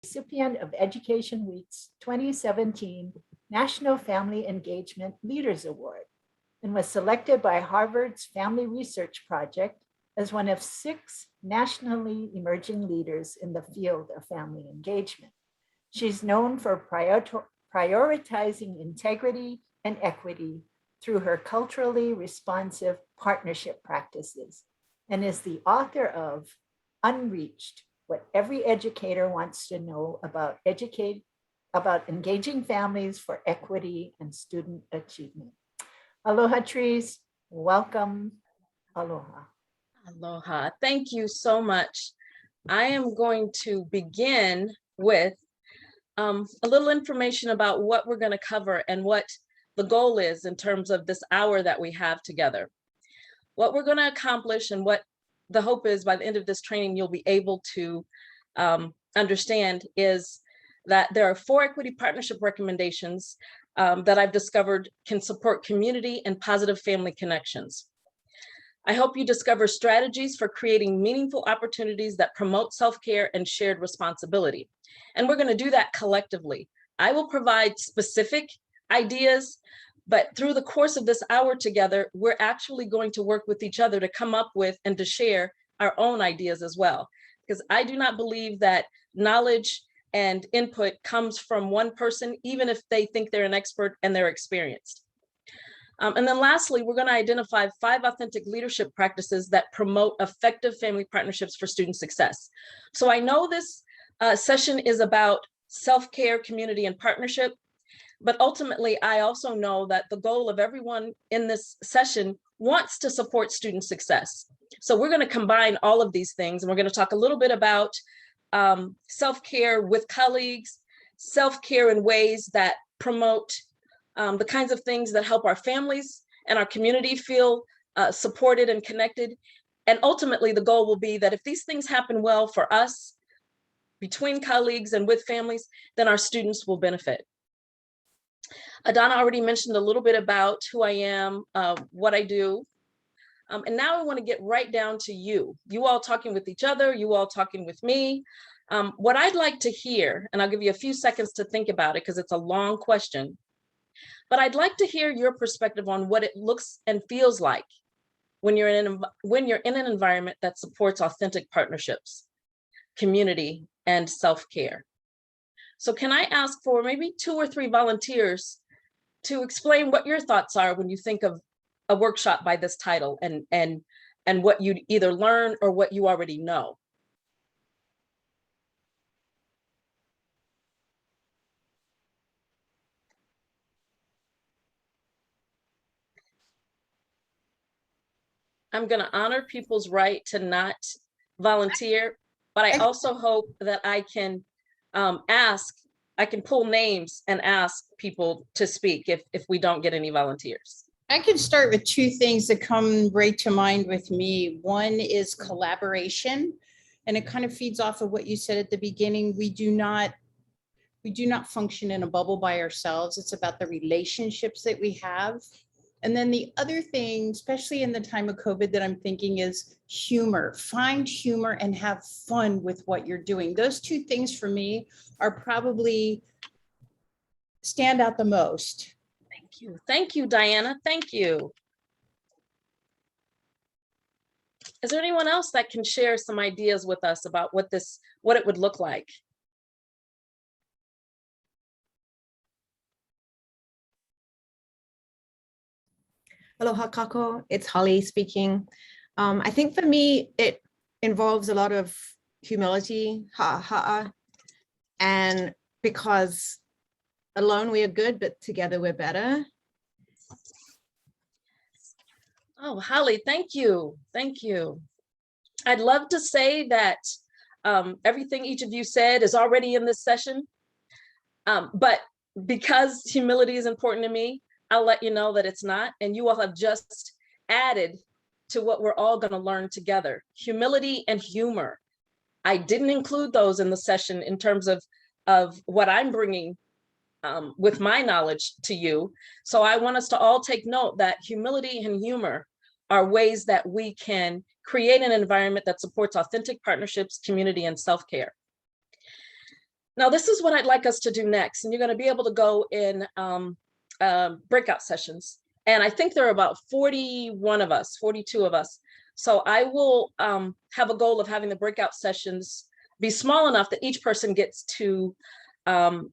recipient of Education Week's 2017 National Family Engagement Leaders Award and was selected by Harvard's Family Research Project as one of 6 nationally emerging leaders in the field of family engagement. She's known for prioritizing integrity and equity through her culturally responsive partnership practices and is the author of Unreached, What Every Educator Wants to Know about engaging families for equity and student achievement. Aloha, Trise. Welcome. Aloha. Aloha. Thank you so much. I am going to begin with a little information about what we're going to cover and what the goal is in terms of this hour that we have together. What we're going to accomplish and what the hope is by the end of this training you'll be able to understand is that there are 4 equity partnership recommendations that I've discovered can support community and positive family connections. I hope you discover strategies for creating meaningful opportunities that promote self-care and shared responsibility. And we're going to do that collectively. I will provide specific ideas, but through the course of this hour together, we're actually going to work with each other to come up with and to share our own ideas as well. Because I do not believe that knowledge and input comes from one person, even if they think they're an expert and they're experienced. And then lastly, we're going to identify 5 authentic leadership practices that promote effective family partnerships for student success. So I know this session is about self-care, community, and partnership, but ultimately, I also know that the goal of everyone in this session wants to support student success. So we're going to combine all of these things, and we're going to talk a little bit about self-care with colleagues, self-care in ways that promote the kinds of things that help our families and our community feel supported and connected. And ultimately, the goal will be that if these things happen well for us, between colleagues and with families, then our students will benefit. Adana already mentioned a little bit about who I am, what I do. And now I want to get right down to you all talking with each other, you all talking with me. What I'd like to hear, and I'll give you a few seconds to think about it because it's a long question, but I'd like to hear your perspective on what it looks and feels like when you're in an environment that supports authentic partnerships, community, and self-care. So can I ask for maybe 2 or 3 volunteers to explain what your thoughts are when you think of a workshop by this title and what you'd either learn or what you already know? I'm going to honor people's right to not volunteer, but I also hope that I can I can pull names and ask people to speak if we don't get any volunteers. I can start with 2 things that come right to mind with me. One is collaboration, and it kind of feeds off of what you said at the beginning. We do not function in a bubble by ourselves. It's about the relationships that we have. And then the other thing, especially in the time of COVID, that I'm thinking is humor. Find humor and have fun with what you're doing. Those 2 things for me are probably stand out the most. Thank you. Thank you, Diana. Thank you. Is there anyone else that can share some ideas with us about what it would look like? Aloha kako, it's Holly speaking. I think for me, it involves a lot of humility, ha'a, and because alone we are good, but together we're better. Oh, Holly, thank you. Thank you. I'd love to say that everything each of you said is already in this session, but because humility is important to me, I'll let you know that it's not, and you all have just added to what we're all going to learn together. Humility and humor. I didn't include those in the session in terms of what I'm bringing with my knowledge to you. So I want us to all take note that humility and humor are ways that we can create an environment that supports authentic partnerships, community, and self-care. Now, this is what I'd like us to do next, and you're going to be able to go in breakout sessions. And I think there are about 41 of us, 42 of us. So I will have a goal of having the breakout sessions be small enough that each person gets to talk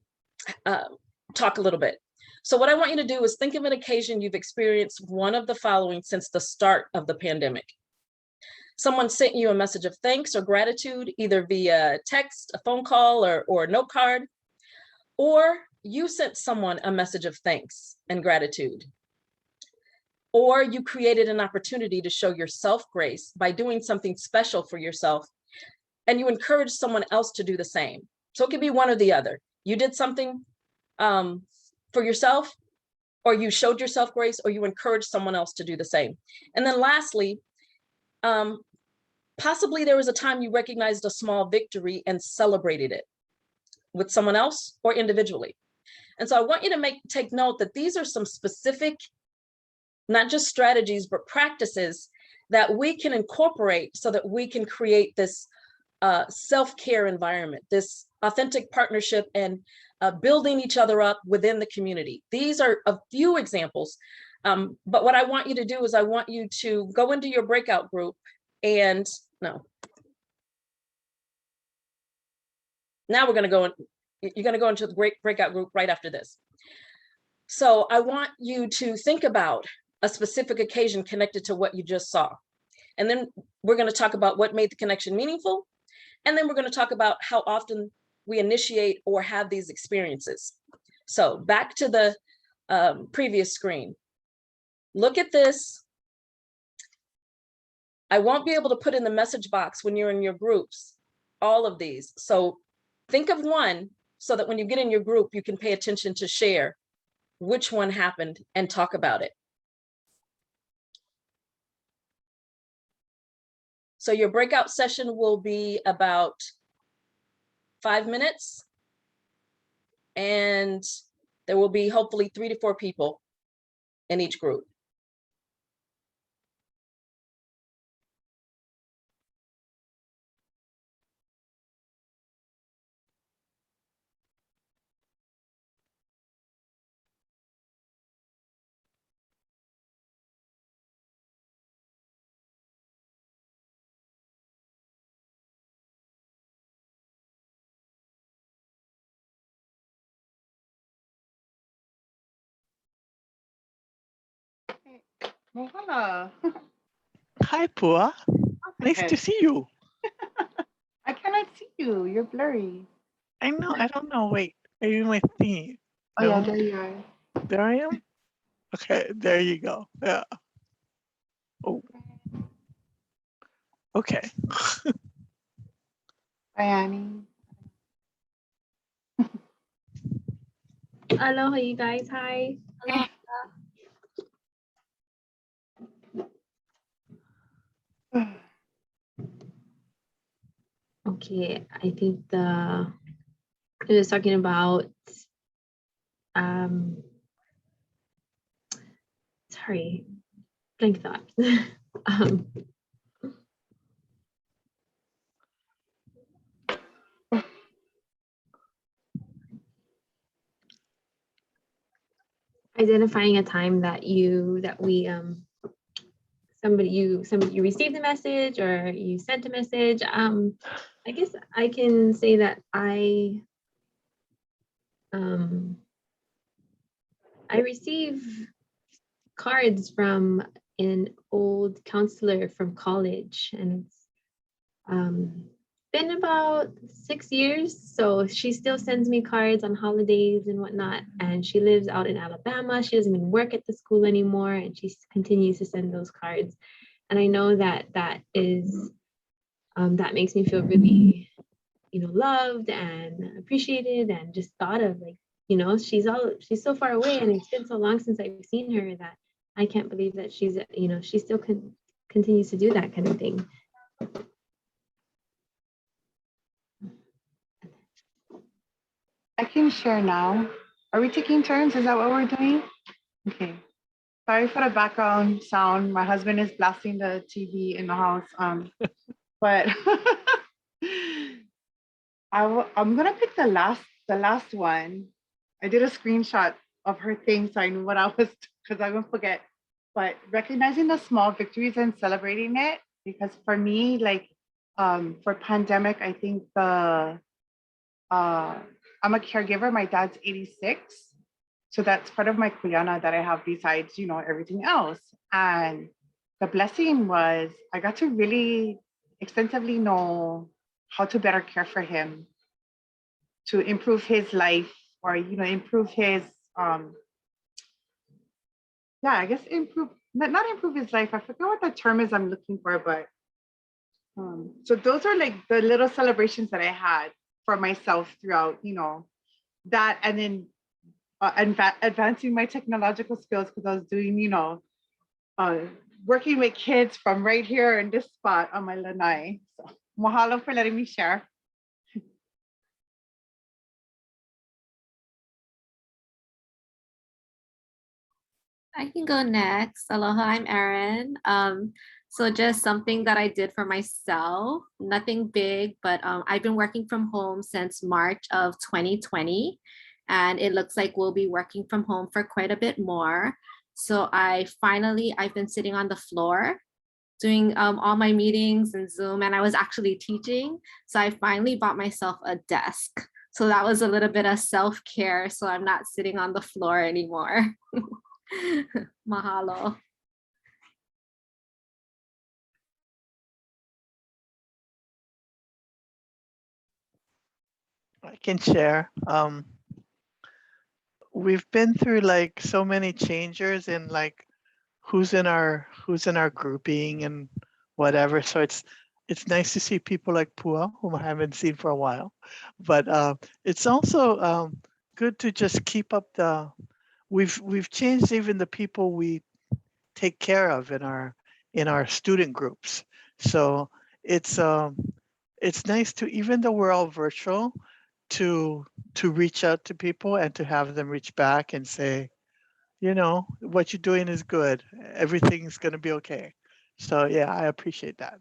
a little bit. So what I want you to do is think of an occasion you've experienced one of the following since the start of the pandemic. Someone sent you a message of thanks or gratitude, either via text, a phone call, or a note card, or you sent someone a message of thanks and gratitude. Or you created an opportunity to show yourself grace by doing something special for yourself, and you encourage someone else to do the same. So it could be one or the other. You did something for yourself, or you showed yourself grace, or you encouraged someone else to do the same. And then lastly, possibly there was a time you recognized a small victory and celebrated it with someone else or individually. And so I want you to take note that these are some specific, not just strategies, but practices that we can incorporate so that we can create this self-care environment, this authentic partnership, and building each other up within the community. These are a few examples, but what I want you to do is I want you to go into your breakout group and now we're going to go in, you're going to go into the breakout group right after this. So I want you to think about a specific occasion connected to what you just saw. And then we're going to talk about what made the connection meaningful. And then we're going to talk about how often we initiate or have these experiences. So back to the previous screen. Look at this. I won't be able to put in the message box when you're in your groups, all of these. So think of one so that when you get in your group, you can pay attention to share which one happened and talk about it. So your breakout session will be about 5 minutes, and there will be hopefully 3 to 4 people in each group. Mohala. Hi, Pua. Nice to see you. I cannot see you. You're blurry. I know. I don't know. Wait. Maybe my thingy. Oh, yeah, No? there you are. There I am? Okay. There you go. Yeah. Oh. Okay. Bye, Annie. Aloha, you guys. Hi. Okay, I think it was talking about sorry, blank thought. Identifying a time that you received a message or you sent a message. I guess I can say that I receive cards from an old counselor from college, and it's been about 6 years. So she still sends me cards on holidays and whatnot. And she lives out in Alabama. She doesn't even work at the school anymore, and she continues to send those cards. And I know that that makes me feel really, loved and appreciated and just thought of, like, she's so far away, and it's been so long since I've seen her that I can't believe that she's, she still continues to do that kind of thing. I can share now. Are we taking turns? Is that what we're doing? Okay. Sorry for the background sound. My husband is blasting the TV in the house. But I'm gonna pick the last one. I did a screenshot of her thing so I knew what I was, because I won't forget. But recognizing the small victories and celebrating it, because for me, like for pandemic, I think I'm a caregiver. My dad's 86. So that's part of my kuyana that I have besides, everything else. And the blessing was I got to really extensively know how to better care for him, to improve his life, or improve his I guess improve, not improve his life. I forget what the term is I'm looking for, but so those are like the little celebrations that I had for myself throughout, that, and then advancing my technological skills, because I was doing, working with kids from right here in this spot on my lanai. So mahalo for letting me share. I can go next. Aloha, I'm Erin. So just something that I did for myself, nothing big, but I've been working from home since March of 2020, and it looks like we'll be working from home for quite a bit more. So I've been sitting on the floor doing all my meetings and Zoom, and I was actually teaching. So I finally bought myself a desk. So that was a little bit of self-care. So I'm not sitting on the floor anymore. Mahalo. I can share. We've been through like so many changers in like who's in our grouping and whatever. So it's nice to see people like Pua, whom I haven't seen for a while. But it's also good to just keep up the. We've changed even the people we take care of in our student groups. So it's nice to, even though we're all virtual, to reach out to people and to have them reach back and say, what you're doing is good. Everything's going to be okay. So yeah, I appreciate that.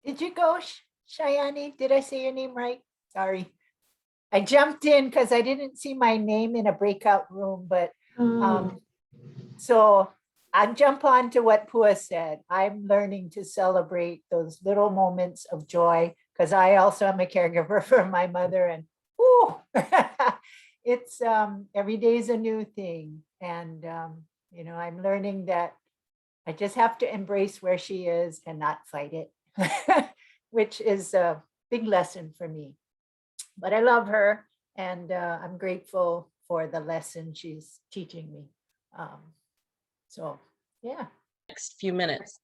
Did you go, Shayani? Did I say your name right? Sorry. I jumped in because I didn't see my name in a breakout room, but so I'll jump on to what Pua said. I'm learning to celebrate those little moments of joy, because I also am a caregiver for my mother, and it's every day is a new thing. And I'm learning that I just have to embrace where she is and not fight it, which is a big lesson for me. But I love her, and I'm grateful for the lesson she's teaching me. So, yeah. Next few minutes.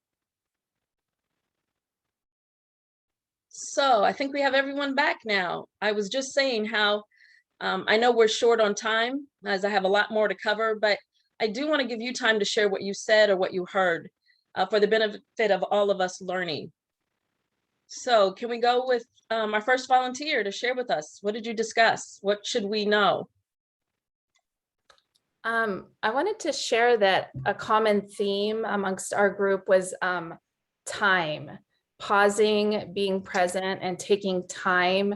So I think we have everyone back now. I was just saying how I know we're short on time, as I have a lot more to cover, but I do want to give you time to share what you said or what you heard for the benefit of all of us learning. So can we go with our first volunteer to share with us? What did you discuss? What should we know? I wanted to share that a common theme amongst our group was time, pausing, being present, and taking time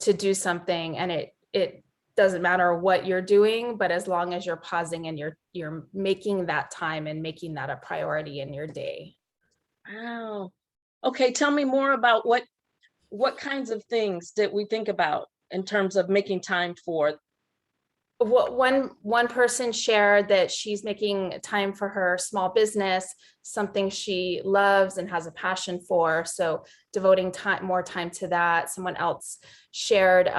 to do something. And it doesn't matter what you're doing, but as long as you're pausing and you're making that time and making that a priority in your day. Wow. Okay, tell me more about what kinds of things did we think about in terms of making time for? What one person shared that she's making time for her small business, something she loves and has a passion for, so devoting more time to that. Someone else shared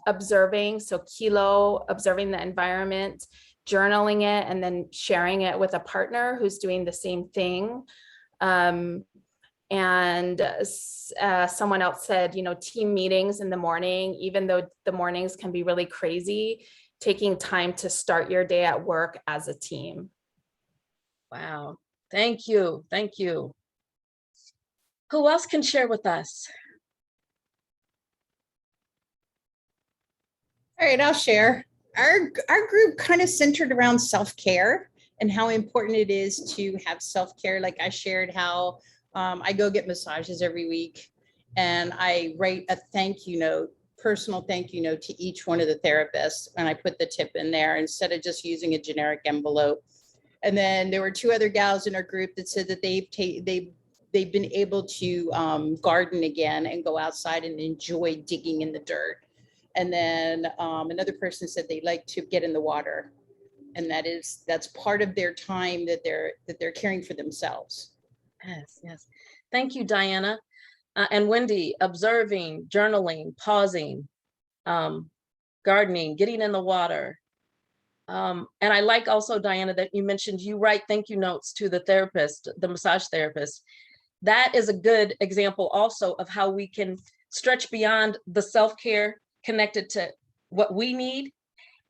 observing, so kilo, observing the environment, journaling it, and then sharing it with a partner who's doing the same thing. And someone else said, team meetings in the morning, even though the mornings can be really crazy, taking time to start your day at work as a team. Wow, thank you, thank you. Who else can share with us? All right, I'll share. Our group kind of centered around self-care and how important it is to have self-care. Like I shared how I go get massages every week and I write a thank you note, personal thank you note to each one of the therapists. And I put the tip in there instead of just using a generic envelope. And then there were two other gals in our group that said that they've been able to garden again and go outside and enjoy digging in the dirt. And then another person said they like to get in the water. And that's part of their time that they're caring for themselves. Yes, yes. Thank you, Diana. And Wendy, observing, journaling, pausing, gardening, getting in the water. And I like also, Diana, that you mentioned you write thank you notes to the therapist, the massage therapist. That is a good example also of how we can stretch beyond the self-care connected to what we need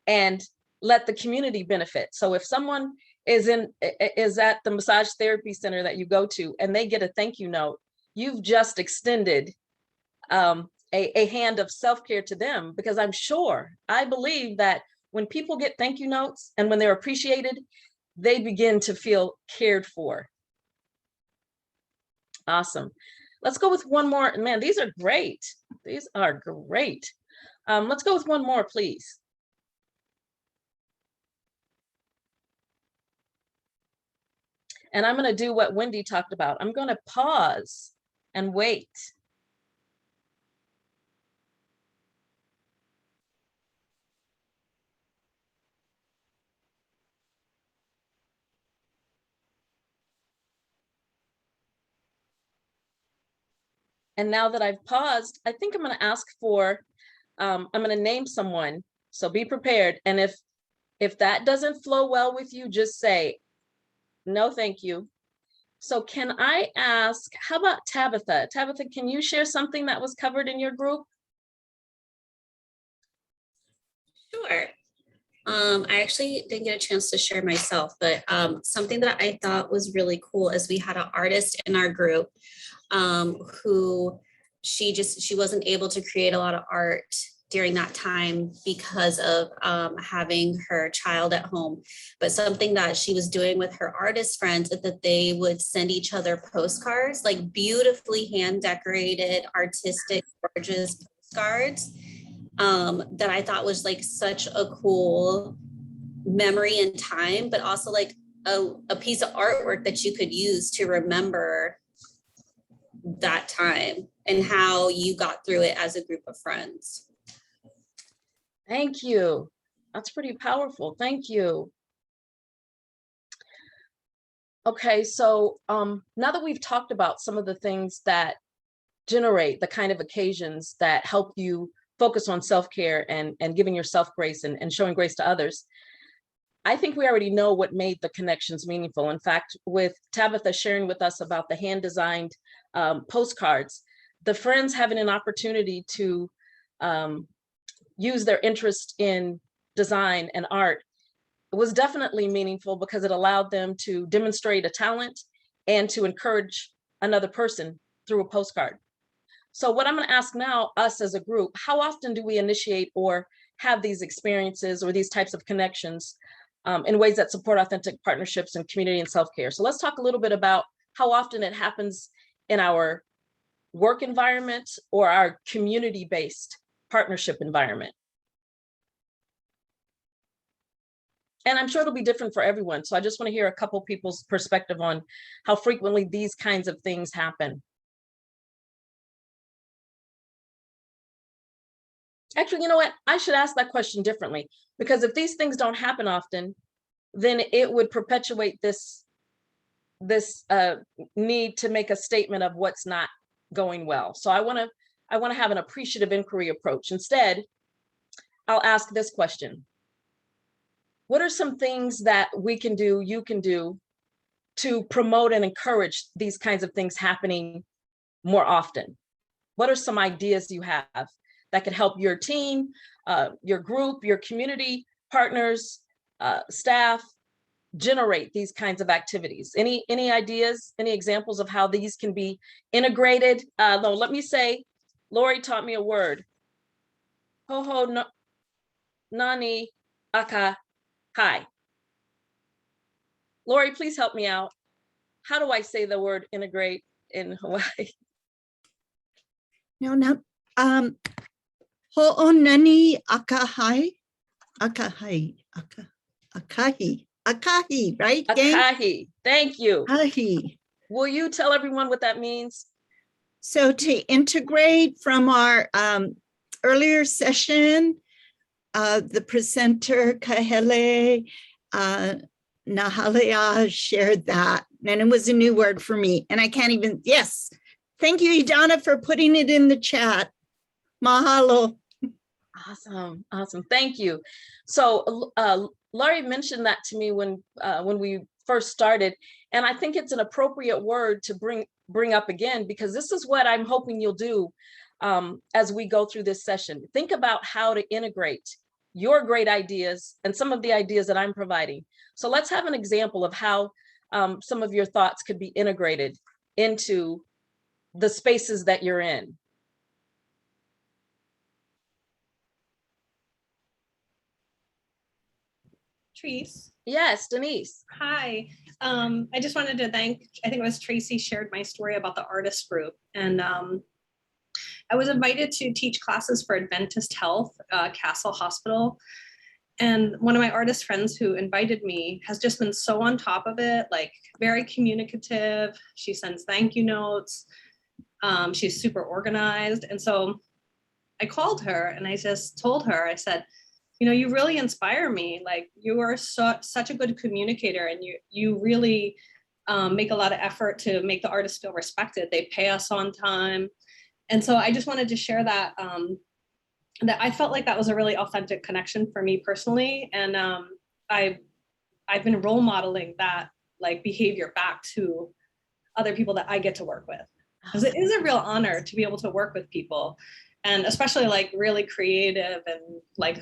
and let the community benefit. So if someone is at the massage therapy center that you go to and they get a thank you note, you've just extended a hand of self-care to them, because I believe that when people get thank you notes and when they're appreciated, they begin to feel cared for. Awesome. Let's go with one more. Man, these are great. These are great. Let's go with one more, please. And I'm going to do what Wendy talked about. I'm going to pause and wait. And now that I've paused, I think I'm going to ask for, I'm going to name someone. So be prepared. And if that doesn't flow well with you, just say, no, thank you. So can I ask, how about Tabitha? Tabitha, can you share something that was covered in your group? Sure. I actually didn't get a chance to share myself, but something that I thought was really cool is we had an artist in our group who she wasn't able to create a lot of art during that time because of having her child at home. But something that she was doing with her artist friends is that they would send each other postcards, like beautifully hand decorated, artistic, gorgeous postcards. That I thought was like such a cool memory in time, but also like a piece of artwork that you could use to remember that time and how you got through it as a group of friends. Thank you. That's pretty powerful. Thank you. Okay, so now that we've talked about some of the things that generate the kind of occasions that help you focus on self-care and giving yourself grace and showing grace to others, I think we already know what made the connections meaningful. In fact, with Tabitha sharing with us about the hand-designed postcards, the friends having an opportunity to use their interest in design and art was definitely meaningful because it allowed them to demonstrate a talent and to encourage another person through a postcard. So what I'm going to ask now, us as a group, how often do we initiate or have these experiences or these types of connections in ways that support authentic partnerships and community and self-care? So let's talk a little bit about how often it happens in our work environment or our community-based partnership environment. And I'm sure it'll be different for everyone. So I just want to hear a couple people's perspective on how frequently these kinds of things happen. Actually, you know what? I should ask that question differently, because if these things don't happen often, then it would perpetuate this need to make a statement of what's not going well. So I want to have an appreciative inquiry approach. Instead, I'll ask this question. What are some things that we can do, you can do, to promote and encourage these kinds of things happening more often? What are some ideas you have that could help your team, your group, your community partners, staff generate these kinds of activities? Any ideas, any examples of how these can be integrated? Though, let me say, Lori taught me a word. Ho no, nani aka hai. Lori, please help me out. How do I say the word integrate in Hawaii? No. Ho'onani akahai. Akahi. Akahi, right? gang? Akahi. Thank you. Akahi. Will you tell everyone what that means? So to integrate from our earlier session, the presenter Kahele Nahalea shared that, and it was a new word for me. And I can't even, yes. Thank you, Idana, for putting it in the chat. Mahalo. Awesome. Awesome. Thank you. So Laurie mentioned that to me when we first started, and I think it's an appropriate word to bring up again, because this is what I'm hoping you'll do as we go through this session. Think about how to integrate your great ideas and some of the ideas that I'm providing. So let's have an example of how some of your thoughts could be integrated into the spaces that you're in. Therese. Yes, Denise. Hi. I just wanted to thank, I think it was Tracy shared my story about the artist group. And I was invited to teach classes for Adventist Health, Castle Hospital. And one of my artist friends who invited me has just been so on top of it, like very communicative. She sends thank you notes. She's super organized. And so I called her and I just told her, I said, you know, you really inspire me. Like, you are such a good communicator, and you really make a lot of effort to make the artists feel respected. They pay us on time. And so I just wanted to share that, that I felt like that was a really authentic connection for me personally. And I've been role modeling that like behavior back to other people that I get to work with. Because it is a real honor to be able to work with people, and especially like really creative and like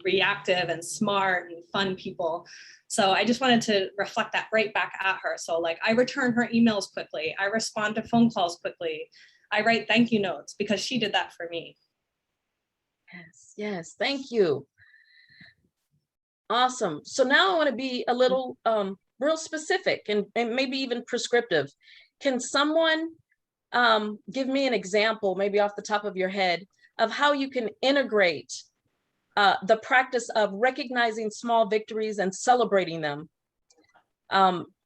reactive and smart and fun people. So I just wanted to reflect that right back at her. So like, I return her emails quickly. I respond to phone calls quickly. I write thank you notes because she did that for me. Yes, thank you. Awesome. So now I want to be a little real specific and maybe even prescriptive. Can someone give me an example, maybe off the top of your head, of how you can integrate the practice of recognizing small victories and celebrating them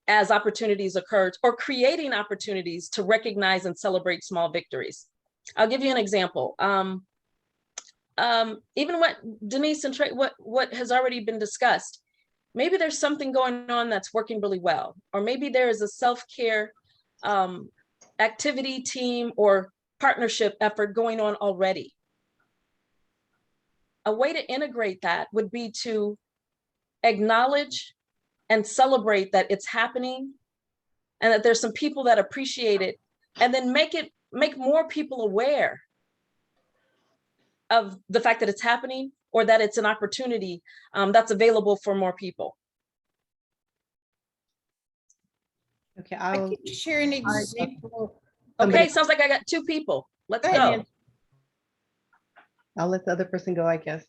as opportunities occur, or creating opportunities to recognize and celebrate small victories? I'll give you an example. Even what Denise and Trey, what has already been discussed, maybe there's something going on that's working really well, or maybe there is a self-care activity team or partnership effort going on already. A way to integrate that would be to acknowledge and celebrate that it's happening and that there's some people that appreciate it, and then make more people aware of the fact that it's happening, or that it's an opportunity that's available for more people. Okay, I'll share an example. Okay, sounds like I got two people. Let's go. I'll let the other person go, I guess.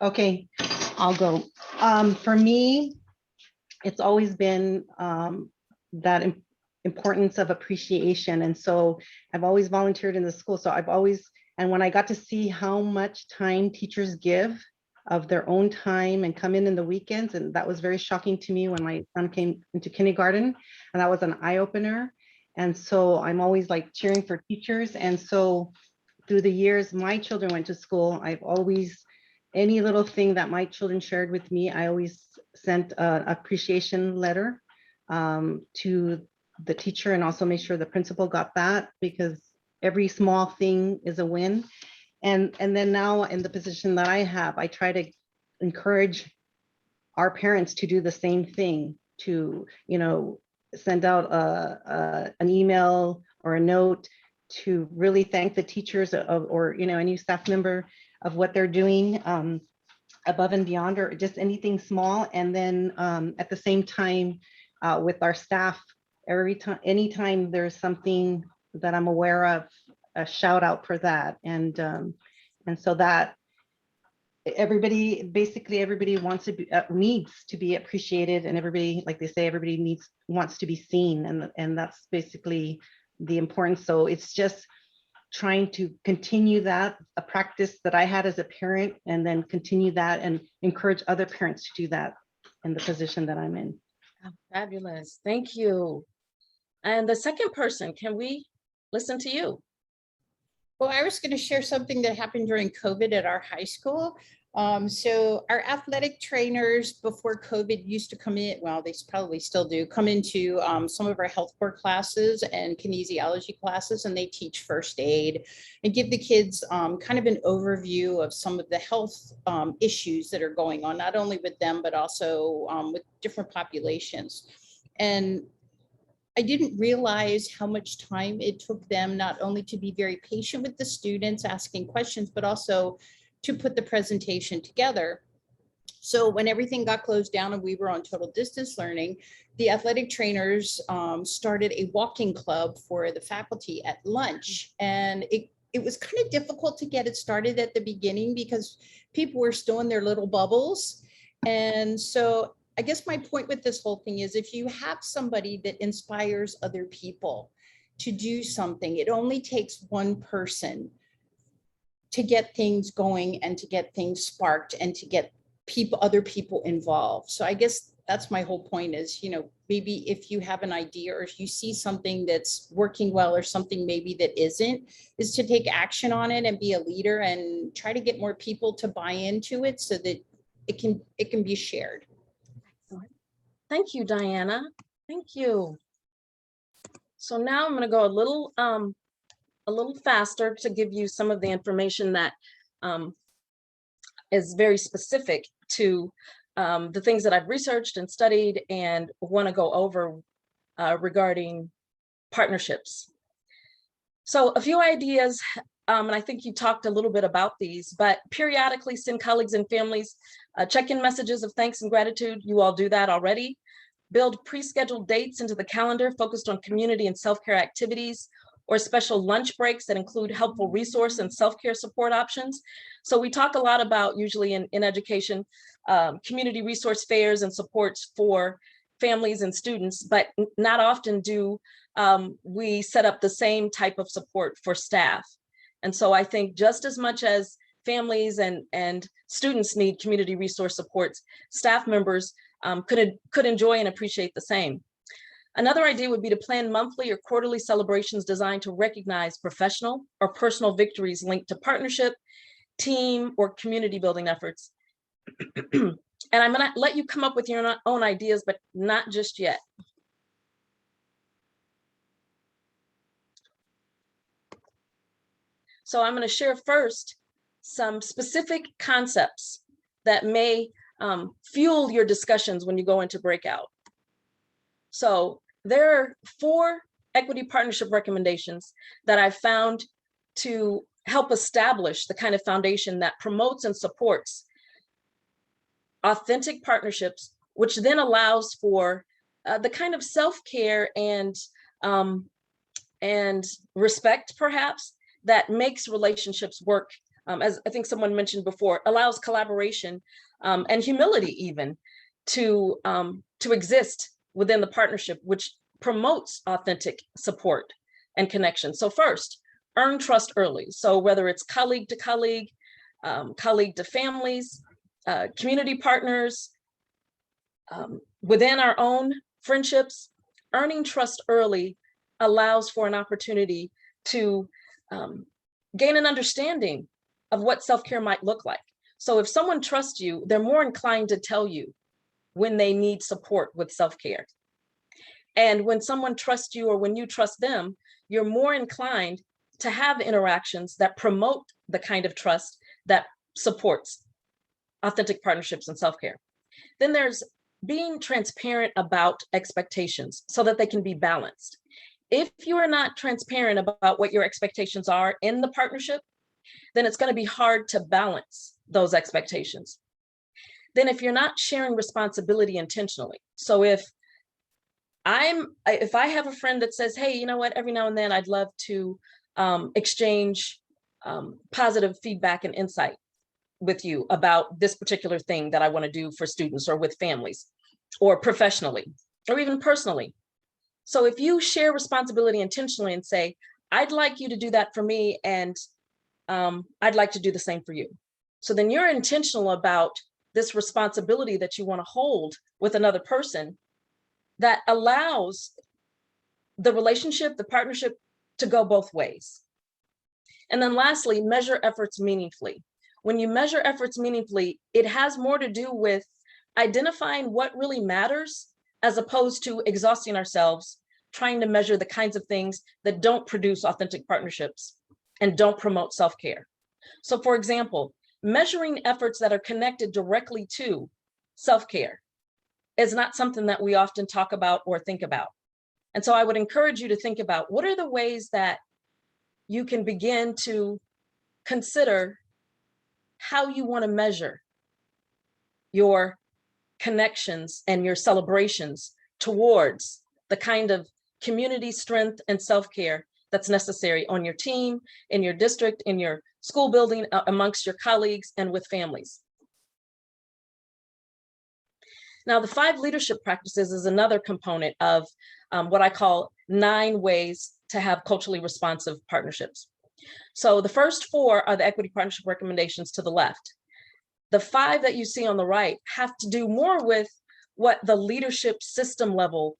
Okay, I'll go. For me, it's always been that importance of appreciation. And so I've always volunteered in the school. So I've always, and when I got to see how much time teachers give of their own time and come in the weekends, and that was very shocking to me when my son came into kindergarten, and that was an eye opener. And so I'm always like cheering for teachers. And so through the years my children went to school, I've always, any little thing that my children shared with me, I always sent an appreciation letter to the teacher, and also make sure the principal got that, because every small thing is a win. And then now in the position that I have, I try to encourage our parents to do the same thing, to, you know, send out an email or a note to really thank the teachers or, you know, any staff member of what they're doing above and beyond, or just anything small. And then at the same time with our staff, anytime there's something that I'm aware of, a shout out for that. And so that basically everybody wants to be, needs to be appreciated, and everybody, like they say, everybody wants to be seen, and that's basically the importance. So it's just trying to continue that, a practice that I had as a parent, and then continue that and encourage other parents to do that in the position that I'm in. Oh, fabulous. Thank you. And the second person, can we listen to you? Well, I was going to share something that happened during COVID at our high school. So our athletic trainers before COVID used to come in, well, they probably still do, come into some of our health core classes and kinesiology classes, and they teach first aid and give the kids kind of an overview of some of the health issues that are going on, not only with them, but also with different populations. And I didn't realize how much time it took them not only to be very patient with the students asking questions, but also to put the presentation together. So when everything got closed down and we were on total distance learning, the athletic trainers started a walking club for the faculty at lunch. And it was kind of difficult to get it started at the beginning because people were still in their little bubbles. And so I guess my point with this whole thing is, if you have somebody that inspires other people to do something, it only takes one person to get things going and to get things sparked and to get other people involved. So I guess that's my whole point is, maybe if you have an idea or if you see something that's working well or something maybe that isn't, is to take action on it and be a leader and try to get more people to buy into it so that it can be shared. Thank you, Diana. Thank you. So now I'm going to go a little faster to give you some of the information that is very specific to the things that I've researched and studied and want to go over regarding partnerships. So a few ideas, and I think you talked a little bit about these, but periodically send colleagues and families check-in messages of thanks and gratitude. You all do that already. Build pre-scheduled dates into the calendar focused on community and self-care activities, or special lunch breaks that include helpful resource and self-care support options. So we talk a lot about, usually in education, community resource fairs and supports for families and students, but not often do we set up the same type of support for staff. And so I think just as much as families and students need community resource supports, staff members could enjoy and appreciate the same. Another idea would be to plan monthly or quarterly celebrations designed to recognize professional or personal victories linked to partnership, team, or community building efforts. And I'm going to let you come up with your own ideas, but not just yet. So I'm going to share first some specific concepts that may fuel your discussions when you go into breakout. So there are 4 equity partnership recommendations that I found to help establish the kind of foundation that promotes and supports authentic partnerships, which then allows for the kind of self-care and respect, perhaps, that makes relationships work. As I think someone mentioned before, allows collaboration and humility even to exist within the partnership, which promotes authentic support and connection. So first, earn trust early. So whether it's colleague to colleague, colleague to families, community partners, within our own friendships, earning trust early allows for an opportunity to gain an understanding of what self-care might look like. So if someone trusts you, they're more inclined to tell you when they need support with self-care. And when someone trusts you or when you trust them, you're more inclined to have interactions that promote the kind of trust that supports authentic partnerships and self-care. Then there's being transparent about expectations so that they can be balanced. If you are not transparent about what your expectations are in the partnership, then it's going to be hard to balance those expectations. Then if you're not sharing responsibility intentionally, so if I have a friend that says, hey, you know what, every now and then I'd love to exchange positive feedback and insight with you about this particular thing that I want to do for students or with families or professionally or even personally. So if you share responsibility intentionally and say, I'd like you to do that for me, and I'd like to do the same for you. So then you're intentional about this responsibility that you want to hold with another person that allows the relationship, the partnership to go both ways. And then lastly, measure efforts meaningfully. When you measure efforts meaningfully, it has more to do with identifying what really matters as opposed to exhausting ourselves trying to measure the kinds of things that don't produce authentic partnerships and don't promote self-care. So for example, measuring efforts that are connected directly to self-care is not something that we often talk about or think about. And so I would encourage you to think about what are the ways that you can begin to consider how you want to measure your connections and your celebrations towards the kind of community strength and self-care that's necessary on your team, in your district, in your school building, amongst your colleagues, and with families. Now, the 5 leadership practices is another component of what I call 9 ways to have culturally responsive partnerships. So the first 4 are the equity partnership recommendations to the left. The 5 that you see on the right have to do more with what the leadership system level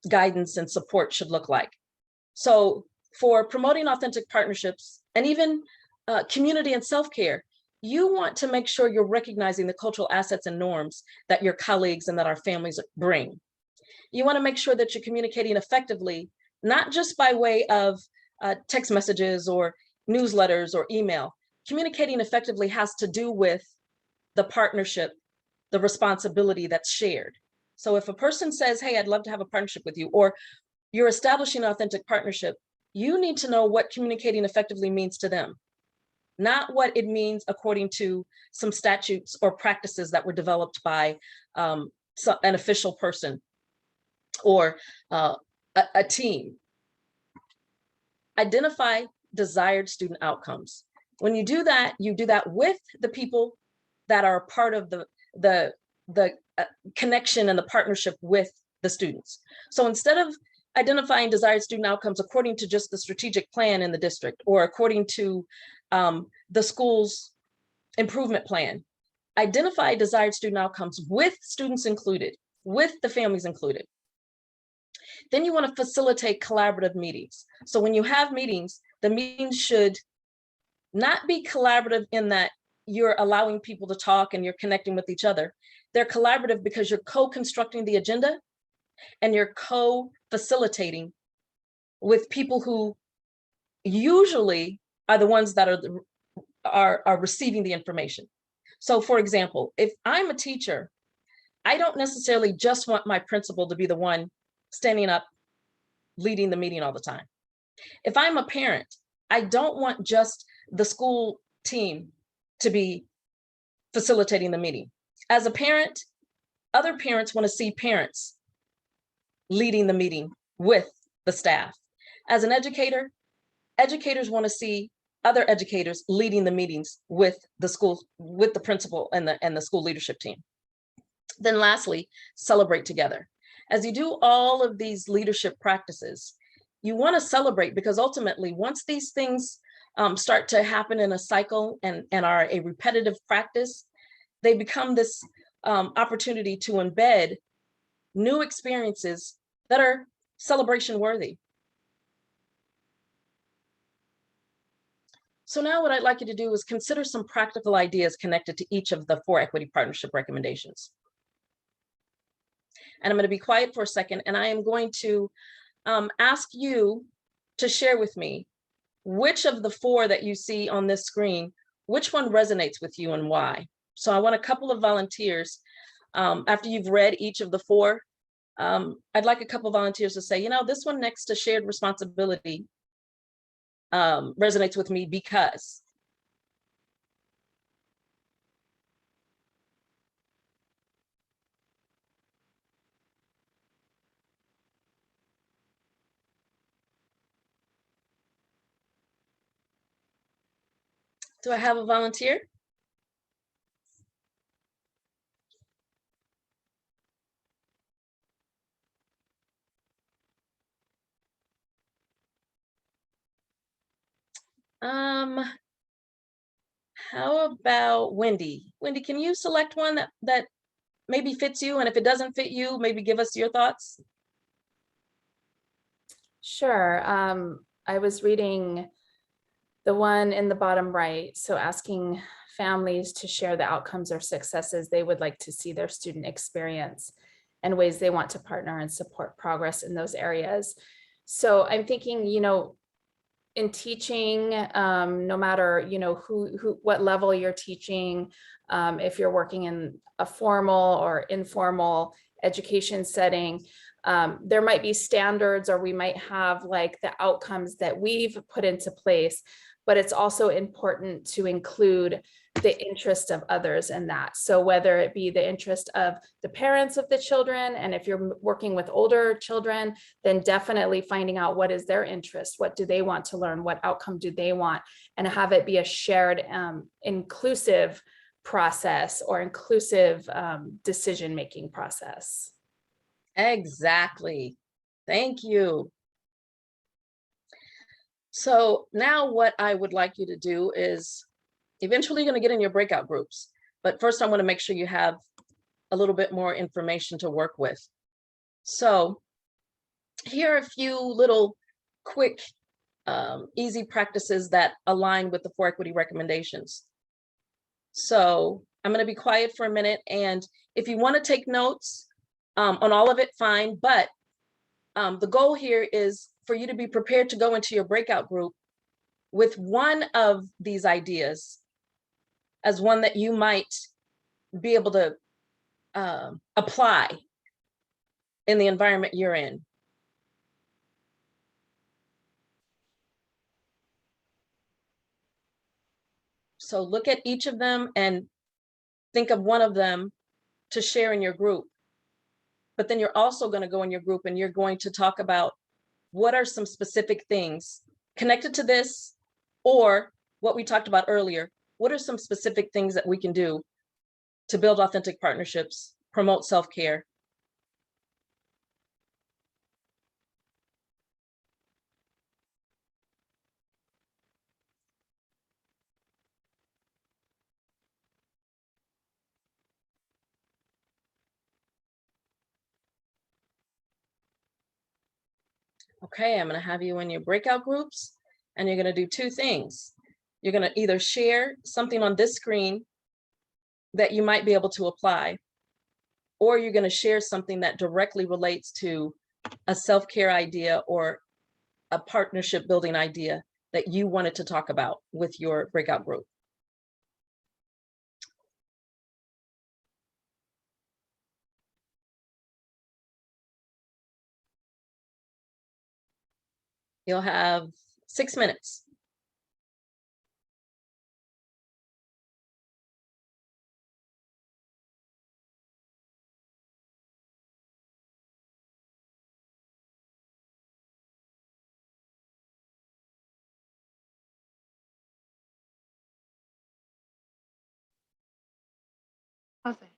guidance and support should look like. So for promoting authentic partnerships and even community and self-care, you want to make sure you're recognizing the cultural assets and norms that your colleagues and that our families bring. You want to make sure that you're communicating effectively, not just by way of text messages or newsletters or email. Communicating effectively has to do with the partnership, the responsibility that's shared. So if a person says, hey, I'd love to have a partnership with you, or you're establishing an authentic partnership, you need to know what communicating effectively means to them, not what it means according to some statutes or practices that were developed by an official person or a team. Identify desired student outcomes. When you do that with the people that are part of the connection and the partnership with the students. So instead of identifying desired student outcomes according to just the strategic plan in the district or according to the school's improvement plan, identify desired student outcomes with students included, with the families included. Then you want to facilitate collaborative meetings. So when you have meetings, the meetings should not be collaborative in that you're allowing people to talk and you're connecting with each other. They're collaborative because you're co-constructing the agenda and you're co-facilitating with people who usually are the ones that are receiving the information. So for example, if I'm a teacher, I don't necessarily just want my principal to be the one standing up, leading the meeting all the time. If I'm a parent, I don't want just the school team to be facilitating the meeting. As a parent, other parents want to see parents leading the meeting with the staff. As an educator, educators want to see other educators leading the meetings with the school, with the principal and the school leadership team. Then lastly, celebrate together. As you do all of these leadership practices, you want to celebrate because ultimately, once these things start to happen in a cycle and are a repetitive practice, they become this opportunity to embed new experiences that are celebration worthy. So now what I'd like you to do is consider some practical ideas connected to each of the 4 equity partnership recommendations. And I'm going to be quiet for a second, and I am going to ask you to share with me which of the 4 that you see on this screen, which one resonates with you and why. So I want a couple of volunteers. After you've read each of the 4, I'd like a couple of volunteers to say, you know, this one next to shared responsibility resonates with me because. Do I have a volunteer? How about Wendy? Wendy, can you select one that maybe fits you? And if it doesn't fit you, maybe give us your thoughts. Sure. I was reading the one in the bottom right. So asking families to share the outcomes or successes they would like to see their student experience and ways they want to partner and support progress in those areas. So I'm thinking, in teaching, no matter, what level you're teaching, if you're working in a formal or informal education setting, there might be standards, or we might have like the outcomes that we've put into place, but it's also important to include the interest of others in that. So whether it be the interest of the parents of the children, and if you're working with older children, then definitely finding out what is their interest, what do they want to learn, what outcome do they want, and have it be a shared inclusive process or inclusive decision-making process. Exactly. Thank you. So now what I would like you to do is eventually you're going to get in your breakout groups. But first I want to make sure you have a little bit more information to work with. So here are a few little quick, easy practices that align with the 4 equity recommendations. So I'm going to be quiet for a minute. And if you want to take notes on all of it, fine. But the goal here is for you to be prepared to go into your breakout group with one of these ideas as one that you might be able to apply in the environment you're in. So look at each of them and think of one of them to share in your group. But then you're also going to go in your group and you're going to talk about what are some specific things connected to this, or what we talked about earlier. What are some specific things that we can do to build authentic partnerships, promote self-care? Okay, I'm going to have you in your breakout groups, and you're going to do 2 things. You're going to either share something on this screen that you might be able to apply, or you're going to share something that directly relates to a self-care idea or a partnership building idea that you wanted to talk about with your breakout group. You'll have 6 minutes. Awesome.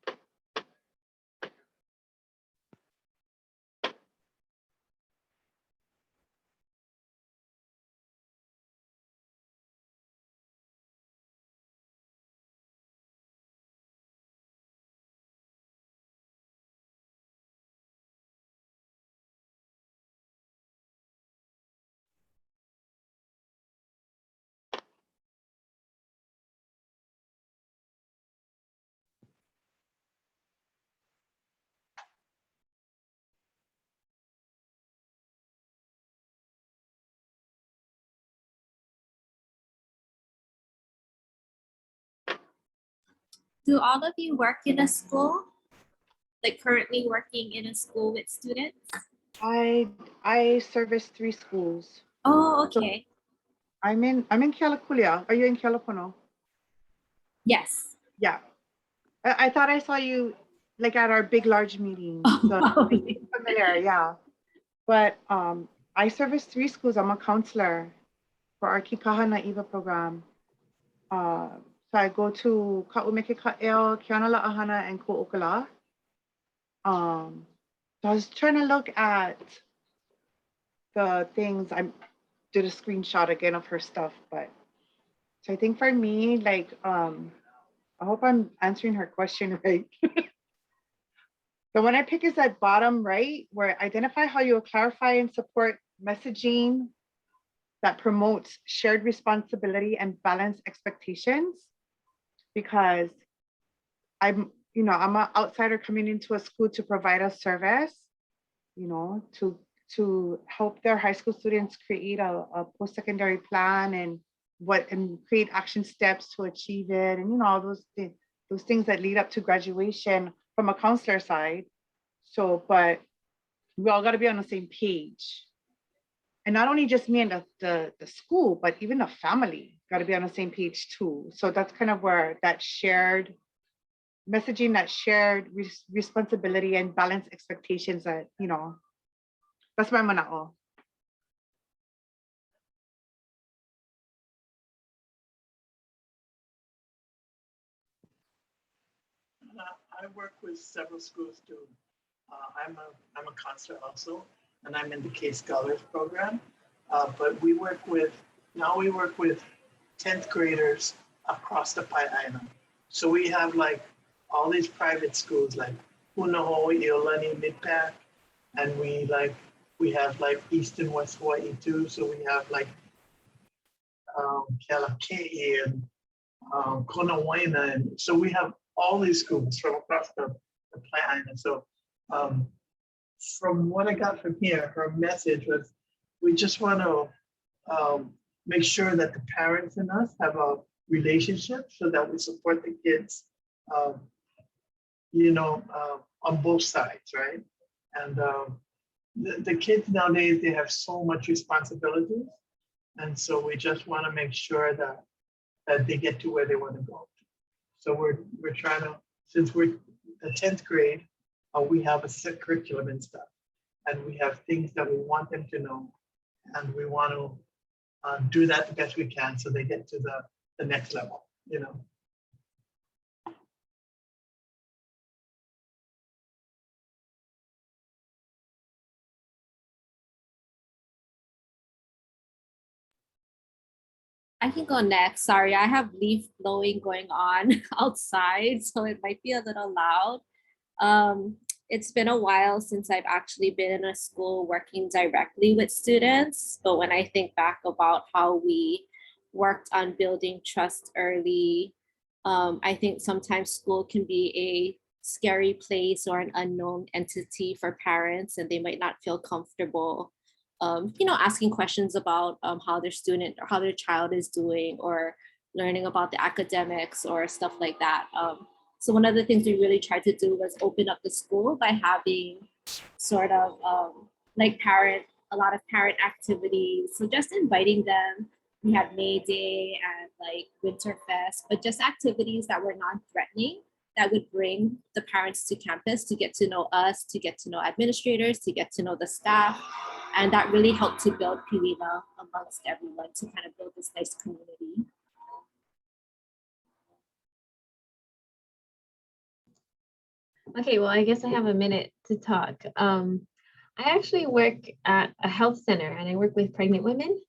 Do all of you work in a school? Like currently working in a school with students? I service 3 schools. Oh, okay. I'm in Kealakulia. Are you in Kealapono? Yes. Yeah. I thought I saw you like at our big large meeting. So familiar, yeah. But I service 3 schools. I'm a counselor for our Kikahana Eva program. So I go to Ka'umeke Ka'eo, Kiana La'ahana, and Ko'okala. So I was trying to look at the things. I did a screenshot again of her stuff, but So I think for me, like, I hope I'm answering her question right. The one I pick is at bottom right, where identify how you will clarify and support messaging that promotes shared responsibility and balanced expectations. Because I'm an outsider coming into a school to provide a service, to help their high school students create a post-secondary plan and create action steps to achieve it, and all those things that lead up to graduation from a counselor side. So, but we all got to be on the same page, and not only just me and the school, but even the family got to be on the same page too. So that's kind of where that shared messaging, that shared responsibility and balanced expectations, that that's my manao. I work with several schools too. I'm a counselor also, and I'm in the K Scholars program. But we work with 10th graders across the Pi Island. So we have like all these private schools like Punahou, Iolani, Midpac, and we have like East and West Hawaii too. So we have like Kealakekee and Konawaina, and so we have all these schools from across the Pi Island. So from what I got from here, her message was, we just want to make sure that the parents and us have a relationship so that we support the kids, on both sides, right? And the kids nowadays, they have so much responsibilities. And so we just want to make sure that they get to where they want to go. So we're trying to, since we're the 10th grade, we have a set curriculum and stuff. And we have things that we want them to know. And we want to do that the best we can so they get to the next level, I can go next. Sorry, I have leaf blowing going on outside, so it might be a little loud. It's been a while since I've actually been in a school working directly with students, but when I think back about how we worked on building trust early, I think sometimes school can be a scary place or an unknown entity for parents, and they might not feel comfortable asking questions about how their student or how their child is doing, or learning about the academics or stuff like that. So one of the things we really tried to do was open up the school by having sort of a lot of parent activities. So just inviting them. We had May Day and like Winterfest, but just activities that were non-threatening, that would bring the parents to campus to get to know us, to get to know administrators, to get to know the staff. And that really helped to build Piwina amongst everyone, to kind of build this nice community. Okay, well, I guess I have a minute to talk. I actually work at a health center and I work with pregnant women.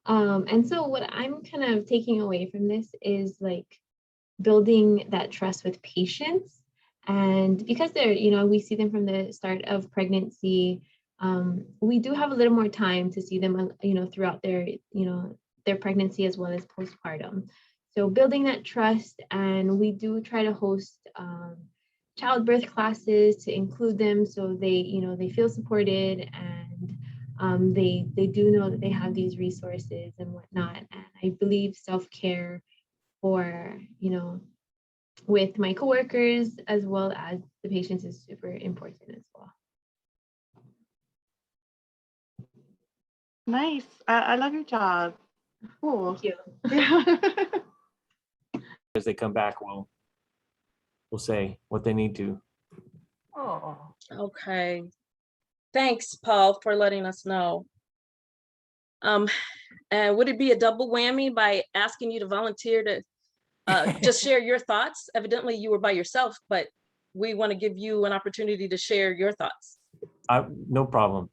And so what I'm kind of taking away from this is like building that trust with patients. And because they're, we see them from the start of pregnancy, we do have a little more time to see them, throughout their, their pregnancy as well as postpartum. So building that trust, and we do try to host childbirth classes to include them so they, they feel supported, and they do know that they have these resources and whatnot. And I believe self-care for, with my coworkers as well as the patients is super important as well. Nice. I love your job. Cool. Thank you. Yeah. As they come back, we'll say what they need to. Oh, Okay. Thanks, Paul, for letting us know. And would it be a double whammy by asking you to volunteer to just share your thoughts? Evidently, you were by yourself, but we want to give you an opportunity to share your thoughts. No problem.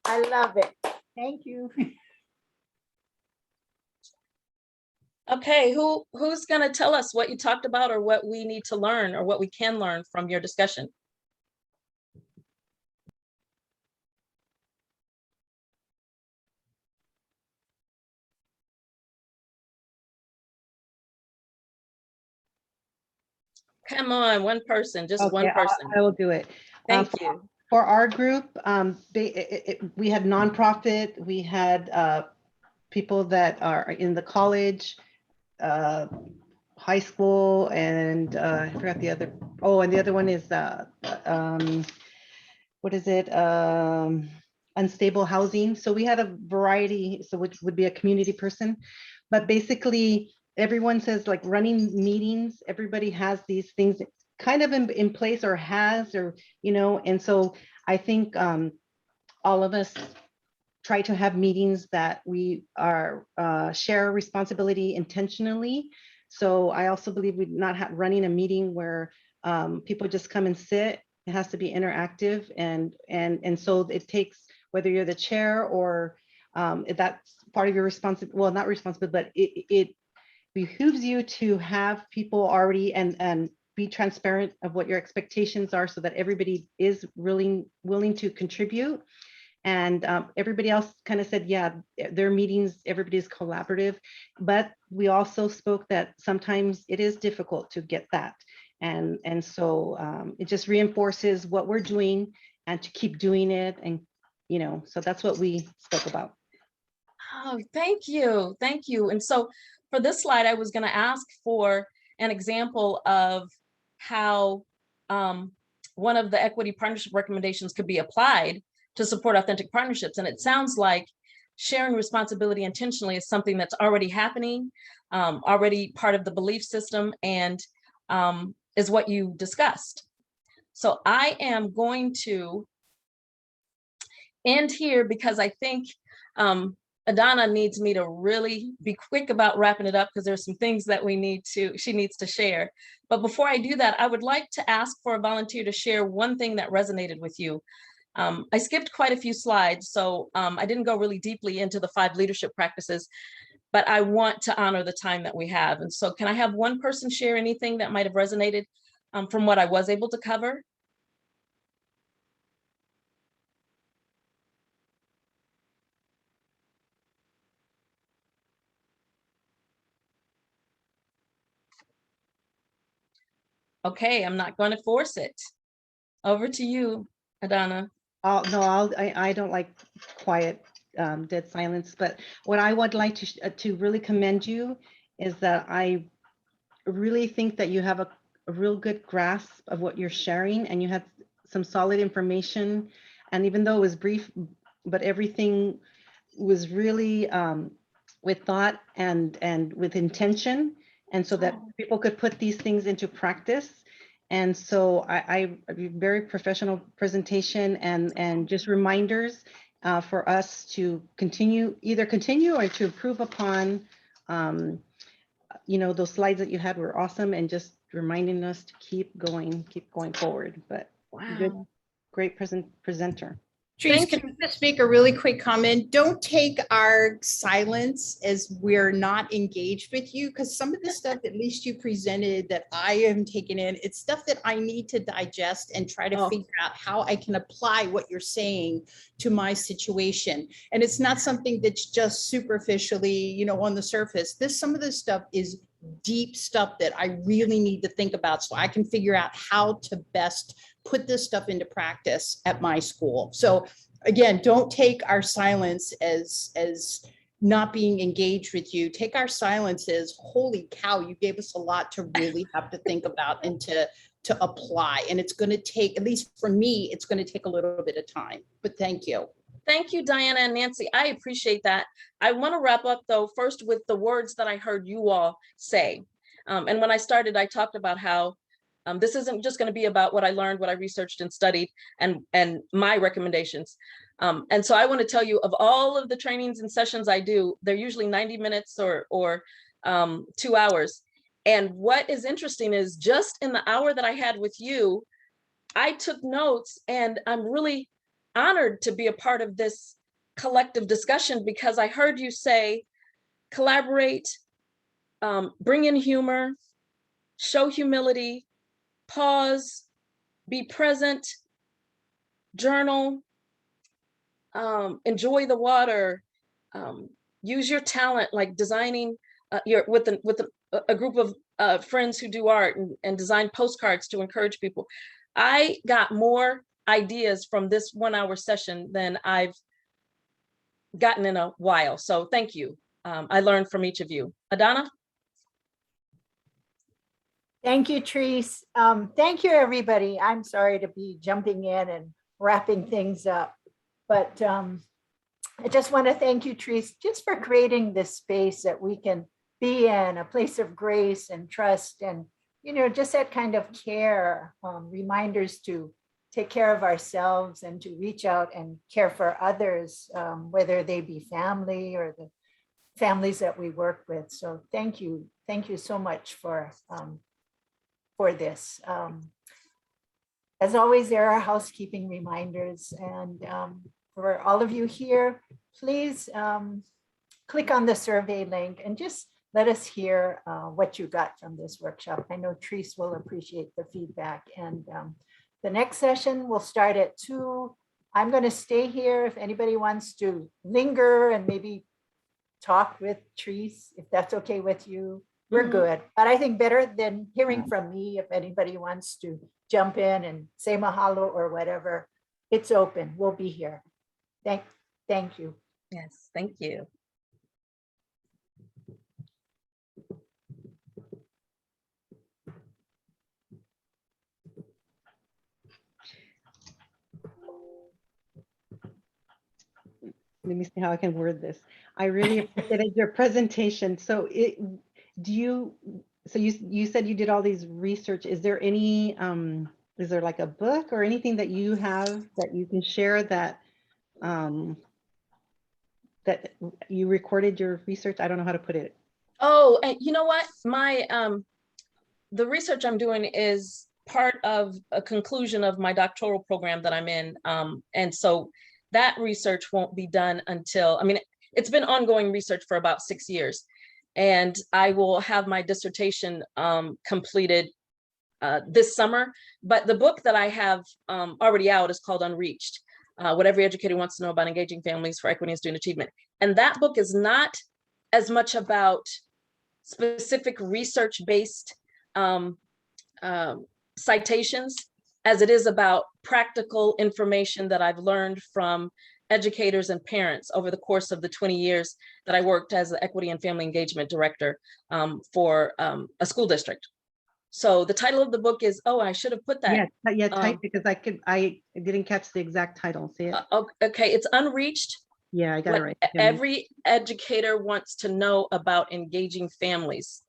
I love it. Thank you. Okay, who's going to tell us what you talked about or what we need to learn or what we can learn from your discussion? Come on, one person, just one Okay, person. I will do it. Thank you. For our group, we had nonprofit, we had people that are in the college, high school, and I forgot the other. Oh, and the other one is what is it? Unstable housing. So we had a variety, so which would be a community person, but basically everyone says like running meetings, everybody has these things kind of in place or has, or, you know, and so I think all of us try to have meetings that we are share responsibility intentionally. So I also believe we're not running a meeting where people just come and sit. It has to be interactive, and so it takes, whether you're the chair or that's part of your responsibility. Well, not responsible, but it behooves you to have people already and be transparent of what your expectations are, so that everybody is really willing to contribute. And everybody else kind of said, yeah, their meetings, everybody's collaborative, but we also spoke that sometimes it is difficult to get that. And so it just reinforces what we're doing and to keep doing it. And, you know, so that's what we spoke about. Oh, thank you. Thank you. And so for this slide, I was going to ask for an example of how one of the equity partnership recommendations could be applied to support authentic partnerships. And it sounds like sharing responsibility intentionally is something that's already happening, already part of the belief system, and is what you discussed. So I am going to end here because I think Adana needs me to really be quick about wrapping it up, because there's some things that she needs to share. But before I do that, I would like to ask for a volunteer to share one thing that resonated with you. I skipped quite a few slides, so I didn't go really deeply into the 5 leadership practices, but I want to honor the time that we have. And so can I have one person share anything that might have resonated from what I was able to cover? Okay, I'm not going to force it. Over to you, Adana. I don't like quiet, dead silence. But what I would like to really commend you is that I really think that you have a real good grasp of what you're sharing, and you have some solid information. And even though it was brief, but everything was really with thought and with intention, and so that people could put these things into practice. And so I very professional presentation and just reminders for us to either continue or to improve upon. You know, those slides that you had were awesome, and just reminding us to keep going forward. But wow, good, great presenter. Therese, can I just make a really quick comment? Don't take our silence as we're not engaged with you, because some of the stuff at least you presented that I am taking in, it's stuff that I need to digest and try to figure out how I can apply what you're saying to my situation. And it's not something that's just superficially, you know, on the surface. Some of this stuff is deep stuff that I really need to think about, so I can figure out how to best put this stuff into practice at my school. So again, don't take our silence as not being engaged with you. Take our silence as, holy cow, you gave us a lot to really have to think about and to apply. And it's going to take, at least for me, it's going to take a little bit of time, but thank you. Thank you, Diana and Nancy. I appreciate that. I want to wrap up, though, first with the words that I heard you all say. And when I started, I talked about how this isn't just going to be about what I learned, what I researched and studied, and my recommendations. And so I want to tell you, of all of the trainings and sessions I do, they're usually 90 minutes or 2 hours. And what is interesting is just in the hour that I had with you, I took notes, and I'm really honored to be a part of this collective discussion, because I heard you say, collaborate, bring in humor, show humility, pause, be present, journal, enjoy the water, use your talent, like designing with a group of friends who do art and design postcards to encourage people. I got more ideas from this 1 hour session than I've gotten in a while. So thank you. I learned from each of you. Adana? Thank you, Therese. Thank you, everybody. I'm sorry to be jumping in and wrapping things up, but I just want to thank you, Therese, just for creating this space that we can be in, a place of grace and trust and, you know, just that kind of care, reminders to take care of ourselves and to reach out and care for others, whether they be family or the families that we work with. So thank you so much for this. As always, there are housekeeping reminders, and for all of you here, please click on the survey link and just let us hear what you got from this workshop. I know Therese will appreciate the feedback, and the next session will start at 2. I'm going to stay here if anybody wants to linger and maybe talk with Therese, if that's okay with you. We're good, but I think better than hearing from me, if anybody wants to jump in and say mahalo or whatever, it's open. We'll be here. Thank you. Yes, thank you. Let me see how I can word this. I really appreciated your presentation. So you said you did all these research. Is there any, is there like a book or anything that you have that you can share that, that you recorded your research? I don't know how to put it. Oh, and you know what? My, the research I'm doing is part of a conclusion of my doctoral program that I'm in. And so that research won't be done until, I mean, it's been ongoing research for about 6 years. And I will have my dissertation completed this summer. But the book that I have already out is called Unreached, What Every Educator Wants to Know About Engaging Families for Equity and Student Achievement. And that book is not as much about specific research-based citations as it is about practical information that I've learned from educators and parents over the course of the 20 years that I worked as the Equity and Family Engagement Director for a school district. So the title of the book is, oh, I should have put that. Yeah, type because I didn't catch the exact title. See it? Okay, it's Unreached. Yeah, I got it right. Every educator wants to know about engaging families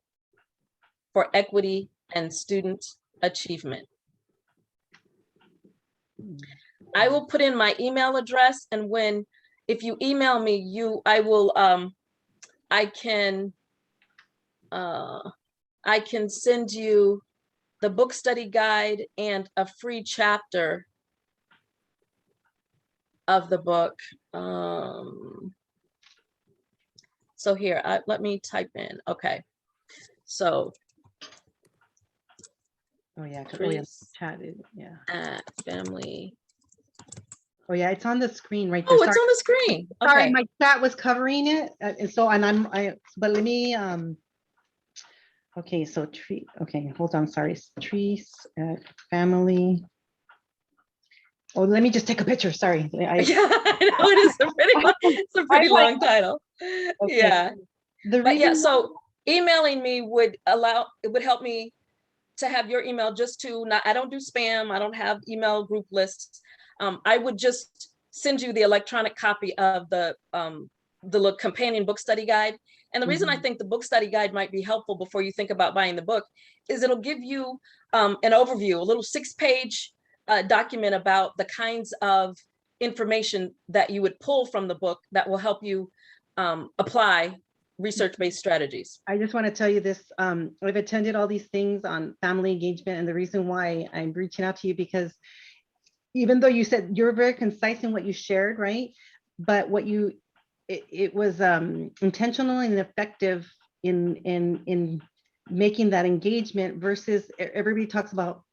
for equity and student achievement. I will put in my email address, and if you email me, I will I can send you the book study guide and a free chapter of the book. So here, let me type in. Okay, so chatted. Yeah. At family. Oh yeah, it's on the screen right there. Oh, it's on the screen. Okay. Sorry, my chat was covering it, and so but let me okay, so okay, hold on, sorry, Therese family. Oh, let me just take a picture. Sorry. Yeah, I know it's a pretty long title. Okay. Yeah. But yeah, so emailing me would help me to have your email I don't do spam. I don't have email group lists. I would just send you the electronic copy of the companion book study guide. And the reason I think the book study guide might be helpful before you think about buying the book is it'll give you an overview, a little 6-page document about the kinds of information that you would pull from the book that will help you apply research-based strategies. I just want to tell you this. I've attended all these things on family engagement, and the reason why I'm reaching out to you, because even though you said you're very concise in what you shared, right? But it was intentional and effective in making that engagement versus everybody talks about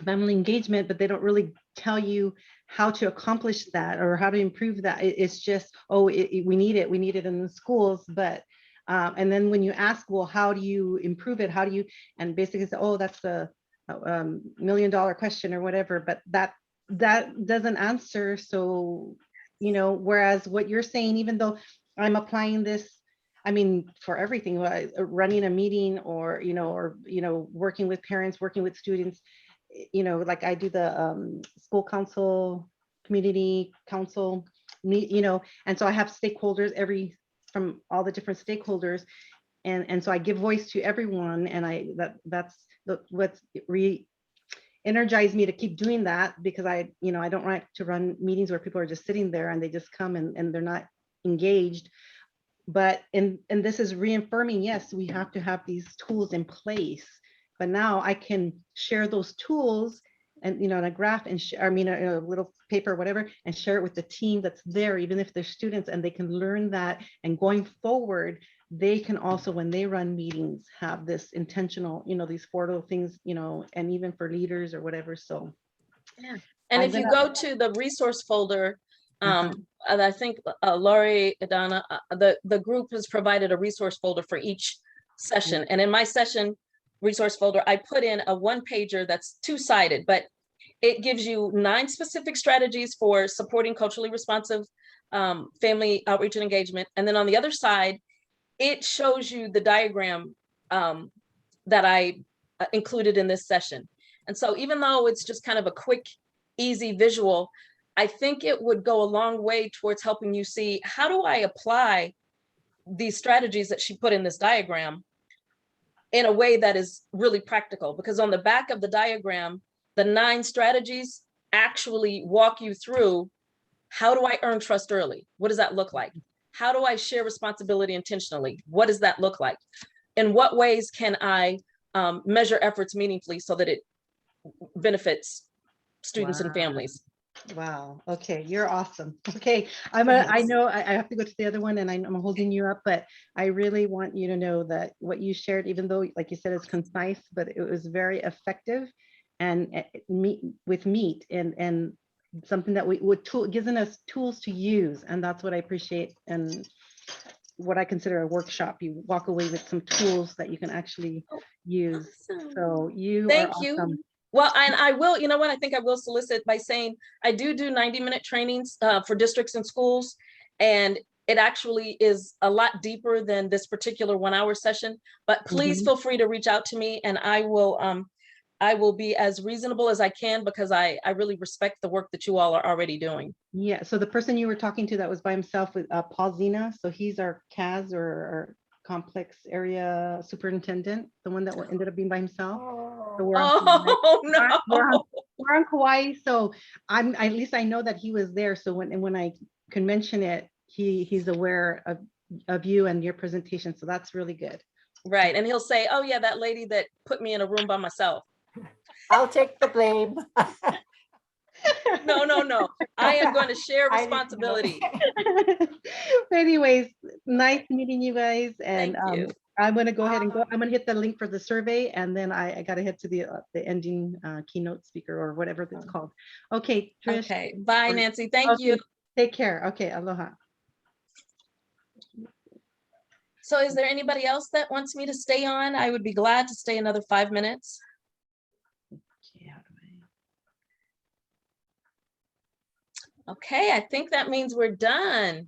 family engagement, but they don't really tell you how to accomplish that or how to improve that. It's just, oh, we need it in the schools, but and then when you ask, well, how do you improve it? How do you, and basically say, oh, that's the $1 million question or whatever, but that doesn't answer. So, you know, whereas what you're saying, even though I'm applying this, I mean, for everything, running a meeting or working with parents, working with students, you know, like I do the school council, community council, and so I have stakeholders from all the different stakeholders, and so I give voice to everyone, and that's what's energized me to keep doing that, because I don't like to run meetings where people are just sitting there and they just come and they're not engaged. But and this is reaffirming, yes, we have to have these tools in place, but now I can share those tools and in a graph and a little paper, whatever, and share it with the team that's there, even if they're students, and they can learn that. And going forward, they can also, when they run meetings, have this intentional, these 4 little things, and even for leaders or whatever. So yeah. And if you go to the resource folder, and I think Laurie, Adana, the group has provided a resource folder for each session. And in my session resource folder, I put in a 1-pager that's 2-sided, but it gives you 9 specific strategies for supporting culturally responsive family outreach and engagement. And then on the other side, it shows you the diagram that I included in this session. And so even though it's just kind of a quick, easy visual, I think it would go a long way towards helping you see, how do I apply these strategies that she put in this diagram in a way that is really practical? Because on the back of the diagram, the 9 strategies actually walk you through, how do I earn trust early? What does that look like? How do I share responsibility intentionally? What does that look like? In what ways can I measure efforts meaningfully so that it benefits students and families? Wow. Okay, you're awesome. Okay, I know I have to go to the other one, and I'm holding you up, but I really want you to know that what you shared, even though, like you said, it's concise, but it was very effective and meat and something that given us tools to use, and that's what I appreciate. And what I consider a workshop, you walk away with some tools that you can actually use. Awesome. So you Thank are you. awesome. Well, and I will, you know what, I think I will solicit by saying, I do 90-minute trainings for districts and schools, and it actually is a lot deeper than this particular 1-hour session, but please feel free to reach out to me, and I will be as reasonable as I can, because I really respect the work that you all are already doing. Yeah, so the person you were talking to that was by himself with Paul Zena, so he's our CAS or complex area superintendent, the one that ended up being by himself. So we're on Kauai, so at least I know that he was there. So when I can mention it, he's aware of you and your presentation. So that's really good. Right, and he'll say, "Oh yeah, that lady that put me in a room by myself." I'll take the blame. No. I am going to share responsibility. Anyways, nice meeting you guys, and Thank you. I'm going to go ahead and go. I'm going to hit the link for the survey, and then I got to head to the ending keynote speaker or whatever it's called. Okay, Trish. Okay, bye, Nancy. Thank you. Take care. Okay, aloha. So is there anybody else that wants me to stay on? I would be glad to stay another 5 minutes. Okay, I think that means we're done.